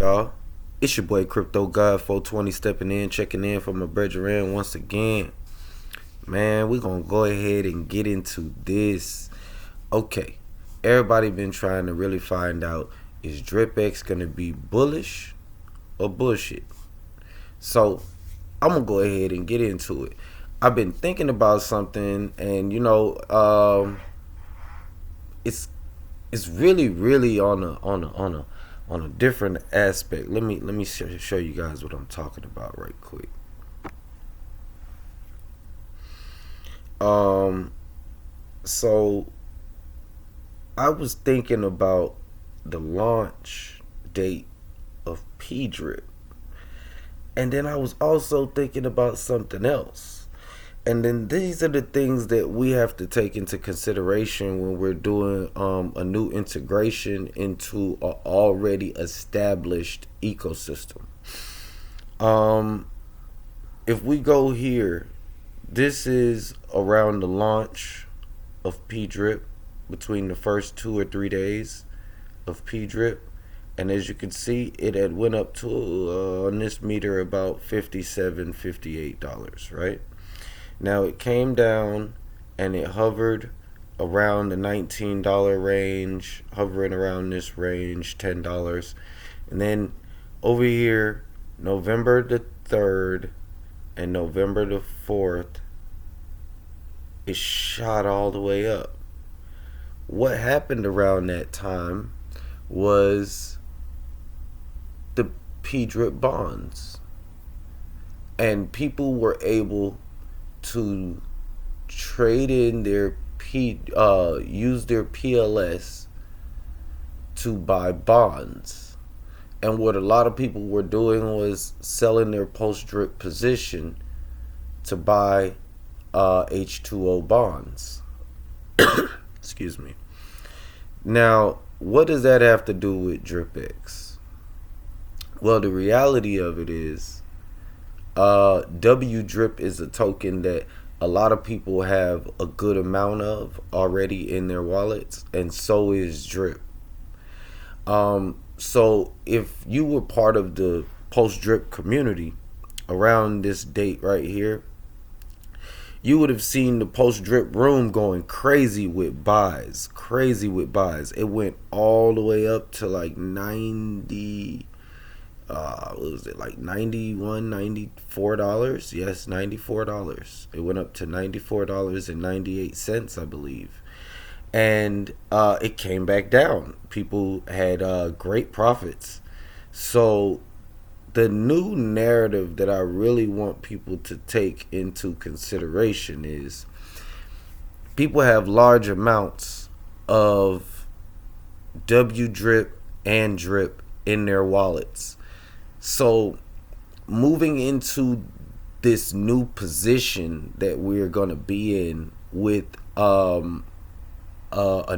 y'all? It's your boy Crypto God 420 stepping in, checking in from my brethren once again. Man, we're gonna go ahead and get into this. Okay, everybody been trying to really find out, is Dripx gonna be bullish or bullshit? So I'm gonna go ahead and get into it. I've been thinking about something, and it's really on a different aspect. Let me show you guys what I'm talking about right quick. So I was thinking about the launch date of PDRIP, and then I was also thinking about something else. And then these are the things that we have to take into consideration when we're doing a new integration into an already established ecosystem. If we go here, this is around the launch of PDRIP, between the first 2 or 3 days of PDRIP. And as you can see, it had went up to on this meter about $57, $58, right? Now it came down and it hovered around the $19 range, hovering around this range, $10. And then over here, November the 3rd and November the 4th, it shot all the way up. What happened around that time was the PDRIP bonds. And people were able to trade in their use their PLS to buy bonds. And what a lot of people were doing was selling their PostDRIP position to buy H2O bonds. Excuse me. Now, what does that have to do with Dripx? Well, the reality of it is, Wdrip is a token that a lot of people have a good amount of already in their wallets, and so is Drip. So if you were part of the PostDRIP community around this date right here, you would have seen the PostDRIP room going crazy with buys. It went all the way up to like 90. What was it, like $91, $94? Yes, $94. It went up to $94.98, I believe. And it came back down. People had great profits. So the new narrative that I really want people to take into consideration is, people have large amounts of Wdrip and Drip in their wallets. So moving into this new position that we're going to be in with a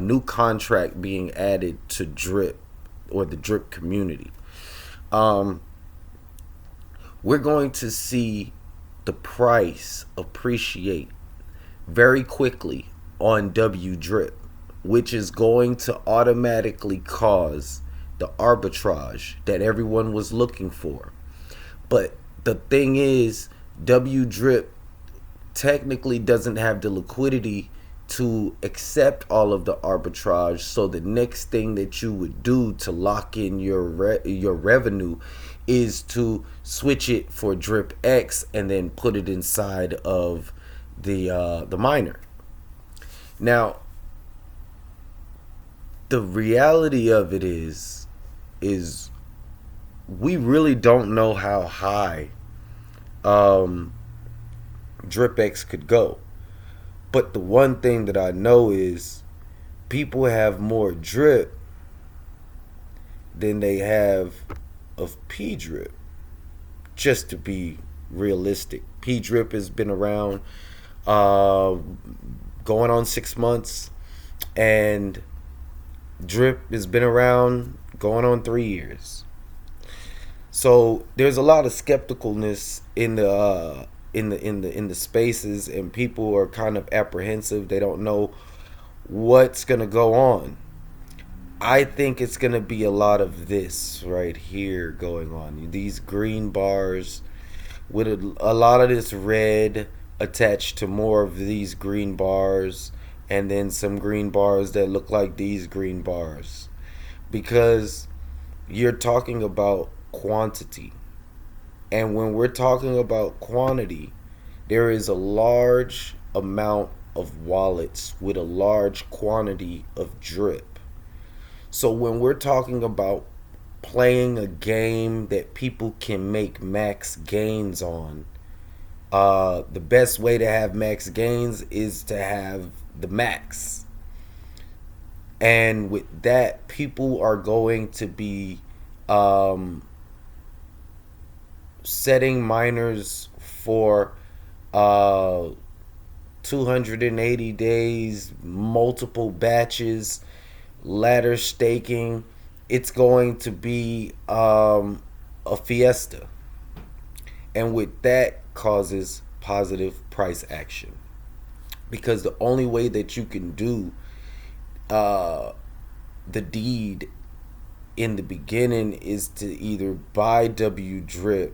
new contract being added to Drip, or the Drip community, we're going to see the price appreciate very quickly on Wdrip, which is going to automatically cause the arbitrage that everyone was looking for. But the thing is, Wdrip technically doesn't have the liquidity to accept all of the arbitrage. So the next thing that you would do to lock in your revenue is to switch it for Dripx and then put it inside of the miner. Now, the reality of it is we really don't know how high Dripx could go. But the one thing that I know is, people have more Drip than they have of PDRIP, just to be realistic. PDRIP has been around going on 6 months, and Drip has been around going on 3 years. So there's a lot of skepticalness in the spaces, and people are kind of apprehensive. They don't know what's gonna go on. I think it's going to be a lot of this right here going on. These green bars with a lot of this red attached to more of these green bars, and then some green bars that look like these green bars. Because you're talking about quantity. And when we're talking about quantity, there is a large amount of wallets with a large quantity of drip. So when we're talking about playing a game that people can make max gains on, the best way to have max gains is to have the max. And with that, people are going to be setting miners for uh, 280 days, multiple batches, ladder staking. It's going to be a fiesta. And with that causes positive price action. Because the only way that you can do the deed in the beginning is to either buy Wdrip,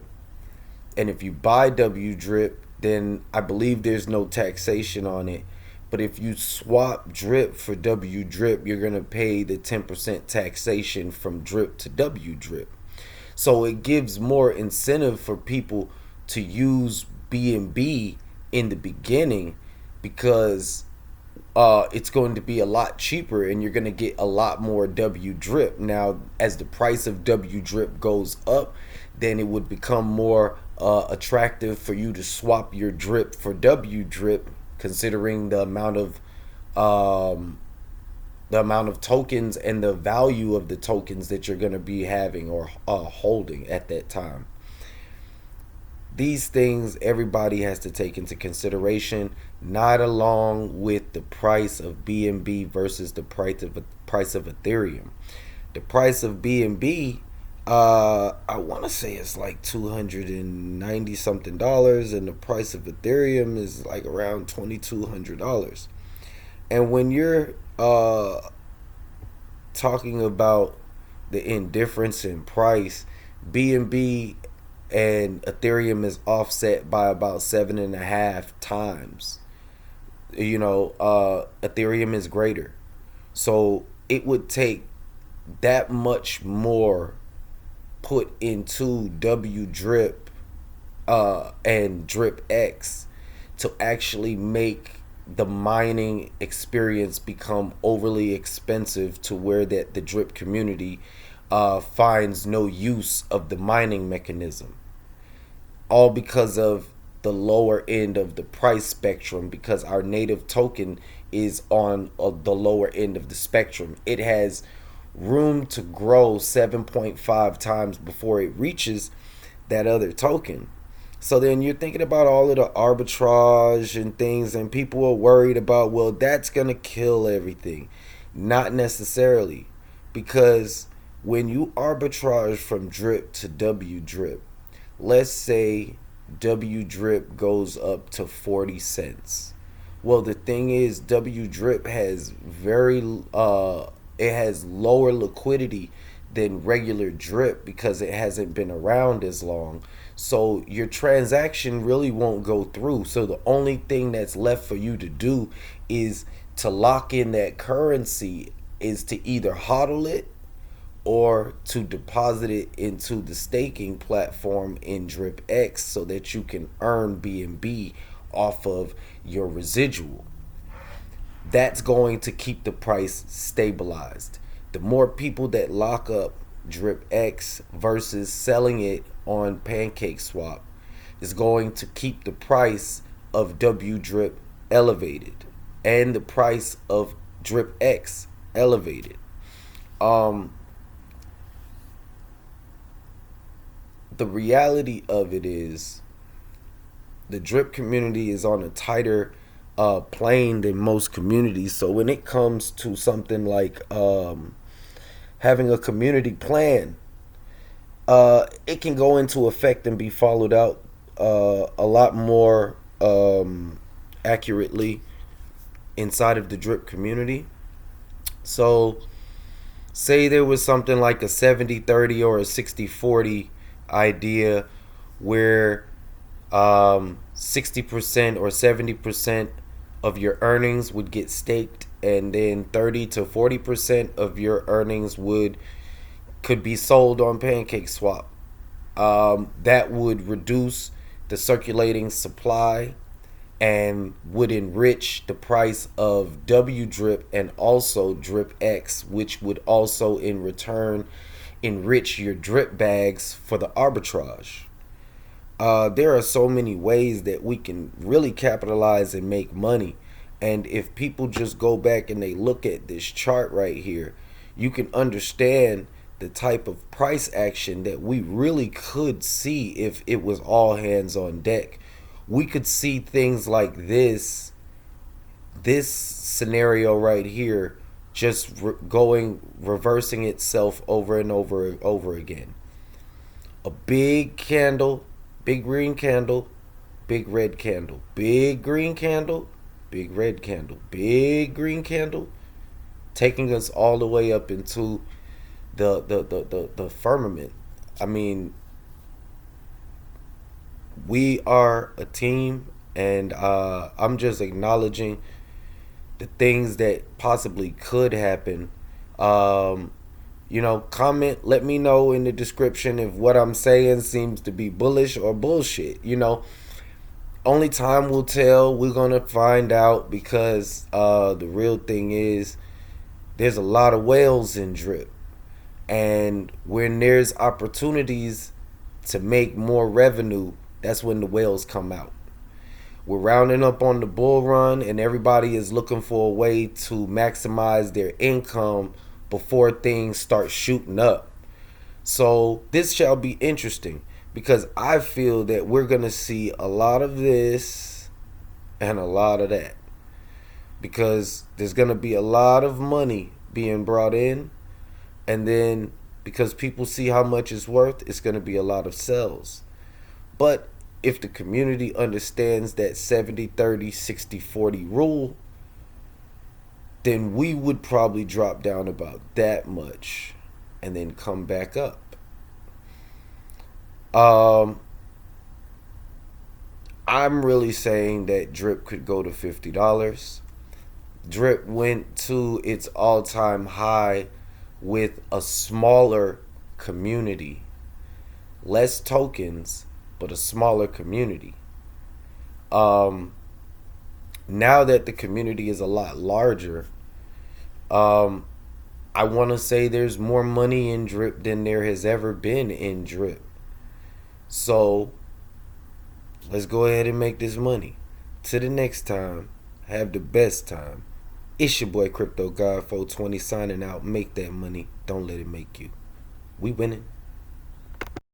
and if you buy Wdrip, then I believe there's no taxation on it. But if you swap drip for Wdrip, you're gonna pay the 10% taxation from drip to Wdrip. So it gives more incentive for people to use BNB in the beginning, because it's going to be a lot cheaper and you're going to get a lot more Wdrip. Now, as the price of Wdrip goes up, then it would become more attractive for you to swap your drip for Wdrip, considering the amount of tokens and the value of the tokens that you're going to be having or holding at that time. These things everybody has to take into consideration, not along with the price of BNB versus the price of Ethereum. The price of BNB, I want to say it's like $290 something, and the price of Ethereum is like around $2,200. And when you're talking about the indifference in price, BNB and Ethereum is offset by about 7.5 times. Ethereum is greater. So it would take that much more put into Wdrip and Dripx to actually make the mining experience become overly expensive, to where that the drip community finds no use of the mining mechanism, all because of the lower end of the price spectrum, because our native token is on the lower end of the spectrum. It has room to grow 7.5 times before it reaches that other token. So then you're thinking about all of the arbitrage and things, and people are worried about, well, that's going to kill everything. Not necessarily, because when you arbitrage from drip to Wdrip, let's say Wdrip goes up to 40 cents. Well, the thing is, Wdrip has it has lower liquidity than regular drip because it hasn't been around as long. So your transaction really won't go through. So the only thing that's left for you to do is to lock in that currency, is to either hodl it or to deposit it into the staking platform in Dripx, so that you can earn BNB off of your residual. That's going to keep the price stabilized. The more people that lock up Dripx versus selling it on PancakeSwap is going to keep the price of Wdrip elevated and the price of Dripx elevated. The reality of it is, the drip community is on a tighter plane than most communities. So when it comes to something like having a community plan, it can go into effect and be followed out a lot more accurately inside of the drip community. So Say there was something like a 70-30 or a 60-40 idea where 60% or 70% of your earnings would get staked, and then 30 to 40% of your earnings could be sold on PancakeSwap. That would reduce the circulating supply and would enrich the price of Wdrip and also Dripx, which would also in return enrich your drip bags for the arbitrage. There are so many ways that we can really capitalize and make money. And if people just go back and they look at this chart right here, you can understand the type of price action that we really could see if it was all hands on deck. We could see things like this scenario right here just reversing itself over and over again. A big candle, big green candle, big red candle, big green candle, big red candle, big green candle, taking us all the way up into the firmament. I mean, we are a team, and I'm just acknowledging the things that possibly could happen. Comment, let me know in the description if what I'm saying seems to be bullish or bullshit. Only time will tell. We're gonna find out, because the real thing is there's a lot of whales in drip, and when there's opportunities to make more revenue, that's when the whales come out. We're rounding up on the bull run, and everybody is looking for a way to maximize their income before things start shooting up. So this shall be interesting, because I feel that we're going to see a lot of this and a lot of that, because there's going to be a lot of money being brought in, and then because people see how much it's worth, it's going to be a lot of sells. But if the community understands that 70-30, 60-40 rule, then we would probably drop down about that much and then come back up. I'm really saying that Drip could go to $50. Drip went to its all-time high with a smaller community, less tokens, but a smaller community. Now that the community is a lot larger, I want to say there's more money in Drip than there has ever been in Drip. So let's go ahead and make this money. Till the next time, have the best time. It's your boy Crypto God 420 signing out. Make that money. Don't let it make you. We winning.